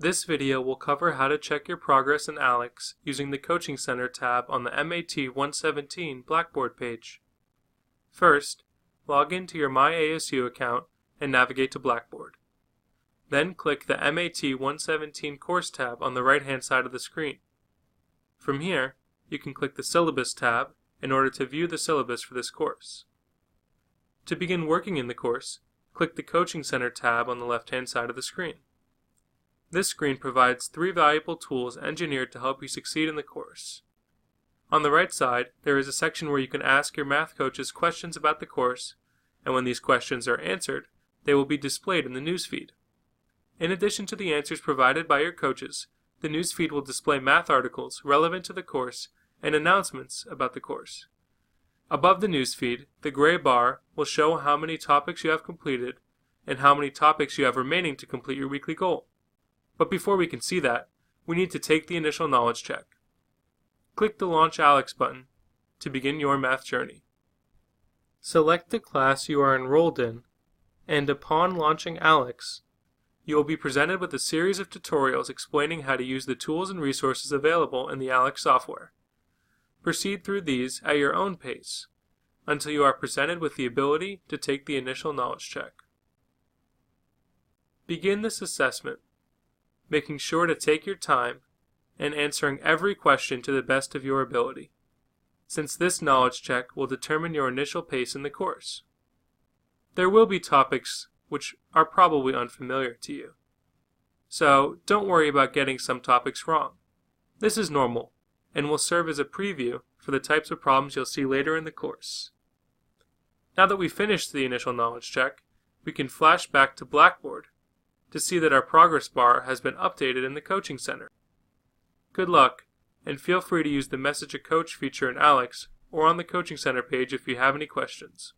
This video will cover how to check your progress in ALEKS using the Coaching Center tab on the MAT 117 Blackboard page. First, log into your MyASU account and navigate to Blackboard. Then click the MAT 117 Course tab on the right-hand side of the screen. From here, you can click the Syllabus tab in order to view the syllabus for this course. To begin working in the course, click the Coaching Center tab on the left-hand side of the screen. This screen provides 3 valuable tools engineered to help you succeed in the course. On the right side, there is a section where you can ask your math coaches questions about the course, and when these questions are answered, they will be displayed in the newsfeed. In addition to the answers provided by your coaches, the newsfeed will display math articles relevant to the course and announcements about the course. Above the newsfeed, the gray bar will show how many topics you have completed and how many topics you have remaining to complete your weekly goal. But before we can see that, we need to take the initial knowledge check. Click the Launch ALEKS button to begin your math journey. Select the class you are enrolled in, and upon launching ALEKS, you will be presented with a series of tutorials explaining how to use the tools and resources available in the ALEKS software. Proceed through these at your own pace until you are presented with the ability to take the initial knowledge check. Begin this assessment, making sure to take your time and answering every question to the best of your ability, since this knowledge check will determine your initial pace in the course. There will be topics which are probably unfamiliar to you, so don't worry about getting some topics wrong. This is normal and will serve as a preview for the types of problems you'll see later in the course. Now that we've finished the initial knowledge check, we can flash back to Blackboard to see that our progress bar has been updated in the Coaching Center. Good luck, and feel free to use the Message a Coach feature in ALEKS or on the Coaching Center page if you have any questions.